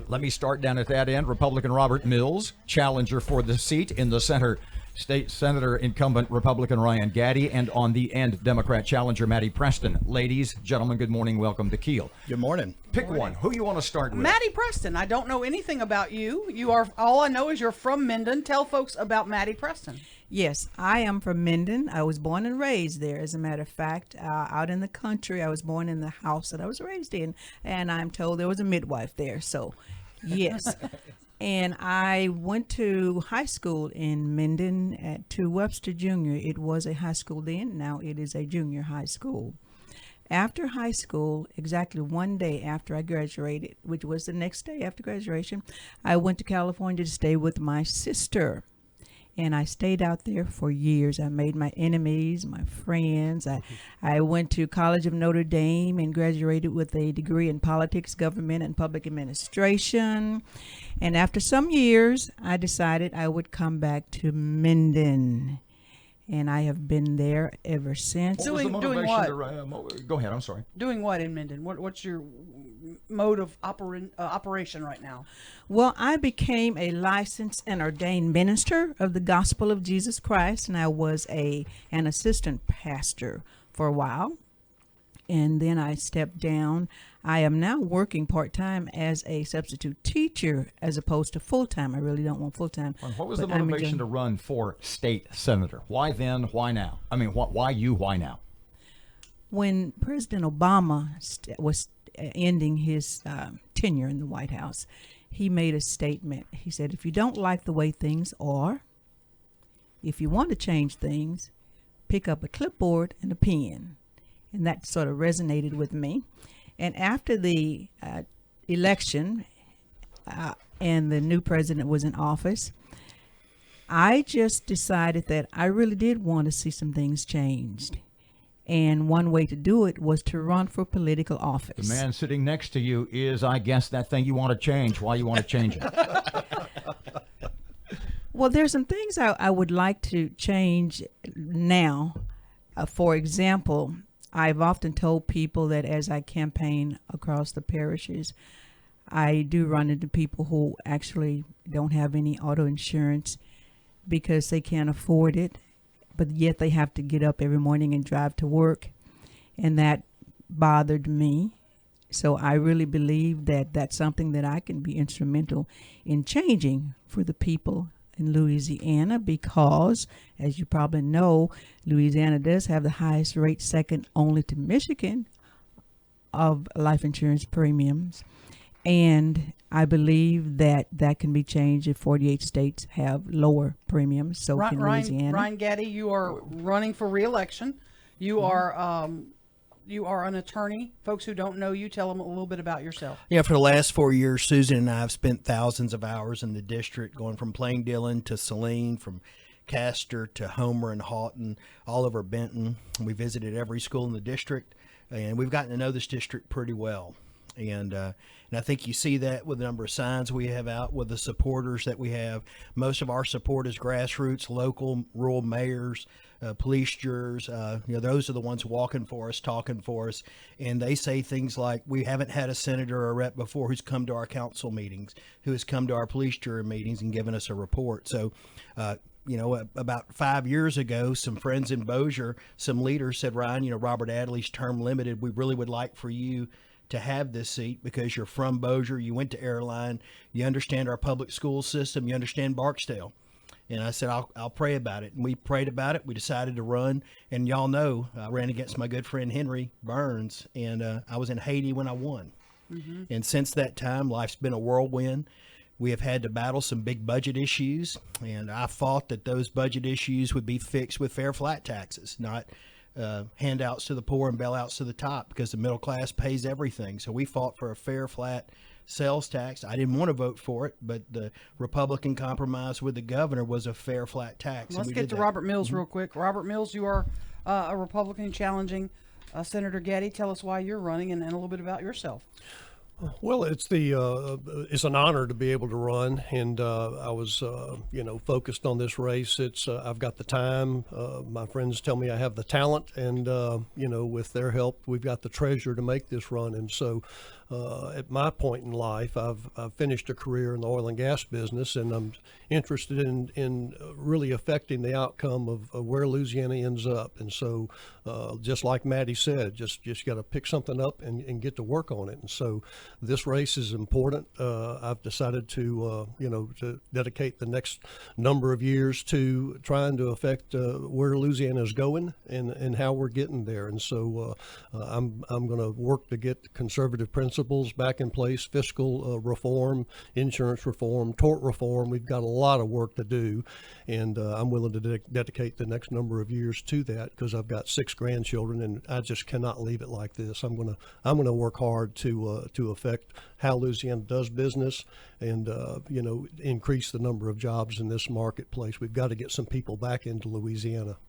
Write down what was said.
Let me start down at that end. Republican Robert Mills, challenger for the seat in the center. State Senator incumbent Republican Ryan Gaddy, and on the end, Democrat challenger Madi Preston. Ladies, gentlemen, good morning. Welcome to Kiel. Good morning. Pick one. Who you want to start with? Madi Preston. I don't know anything about you. All I know is you're from Minden. Tell folks about Madi Preston. Yes, I am from Minden. I was born and raised there, as a matter of fact, out in the country. I was born in the house that I was raised in, and I'm told there was a midwife there. So, yes. And I went to high school in Minden to Webster Junior. It was a high school then. Now it is a junior high school. After high school, exactly one day after I graduated, which was the next day after graduation, I went to California to stay with my sister. And I stayed out there for years. I made my enemies, my friends. I went to College of Notre Dame and graduated with a degree in politics, government, and public administration. And after some years, I decided I would come back to Minden. And I have been there ever since. What was the Doing motivation what? to, go ahead, I'm sorry. Doing what in Minden? What's your mode of operation right now? Well, I became a licensed and ordained minister of the gospel of Jesus Christ, and I was an assistant pastor for a while. And then I stepped down. I am now working part-time as a substitute teacher as opposed to full-time. I really don't want full-time. What was the motivation to run for state senator? Why then? Why now? I mean, why you? Why now? When President Obama was ending his tenure in the White House, he made a statement. He said, if you don't like the way things are, if you want to change things, pick up a clipboard and a pen. And that sort of resonated with me. And after the election and the new president was in office, I just decided that I really did want to see some things changed. And one way to do it was to run for political office. The man sitting next to you is, I guess, that thing you want to change. Why you want to change it? Well, there's some things I would like to change now. For example, I've often told people that as I campaign across the parishes, I do run into people who actually don't have any auto insurance because they can't afford it, but yet they have to get up every morning and drive to work, and that bothered me. So I really believe that that's something that I can be instrumental in changing for the people in Louisiana, because, as you probably know, Louisiana does have the highest rate, second only to Michigan, of life insurance premiums. And I believe that that can be changed if 48 states have lower premiums. So can Louisiana. Ryan Gaddy, you are running for re-election. You are an attorney. Folks who don't know you, tell them a little bit about yourself. Yeah, for the last 4 years, Susan and I have spent thousands of hours in the district, going from Plain Dillon to Saline, from Castor to Homer and Houghton, all over Benton. We visited every school in the district, and we've gotten to know this district pretty well. And I think you see that with the number of signs we have out, with the supporters that we have. Most of our support is grassroots, local, rural mayors, police jurors. Those are the ones walking for us, talking for us. And they say things like, we haven't had a senator or a rep before who's come to our council meetings, who has come to our police jury meetings and given us a report. So, about 5 years ago, some friends in Bossier, some leaders said, Ryan, Robert Adley's term limited. We really would like for you to have this seat because you're from Bossier, you went to Airline, you understand our public school system, you understand Barksdale. And I said, I'll pray about it. And we prayed about it. We decided to run. And y'all know, I ran against my good friend Henry Burns, and I was in Haiti when I won. Mm-hmm. And since that time, life's been a whirlwind. We have had to battle some big budget issues, and I fought that those budget issues would be fixed with fair flat taxes, not handouts to the poor and bailouts to the top, because the middle class pays everything. So we fought for a fair flat sales tax. I didn't want to vote for it, but the Republican compromise with the governor was a fair flat tax. Let's get to Robert Mills real quick. Robert Mills, you are a Republican challenging Senator Gaddy. Tell us why you're running and a little bit about yourself. Well, it's an honor to be able to run, and I was focused on this race. I've got the time. My friends tell me I have the talent, and with their help, we've got the treasure to make this run. And so at my point in life, I've finished a career in the oil and gas business, and I'm interested in really affecting the outcome of where Louisiana ends up. And so, just like Maddie said, just got to pick something up and get to work on it. And so, this race is important. I've decided to to dedicate the next number of years to trying to affect where Louisiana is going and how we're getting there. And so, I'm going to work to get conservative principles back in place, fiscal reform, insurance reform, tort reform. We've got a lot of work to do, and I'm willing to dedicate the next number of years to that because I've got 6 grandchildren, and I just cannot leave it like this. I'm gonna work hard to affect how Louisiana does business, and increase the number of jobs in this marketplace. We've got to get some people back into Louisiana.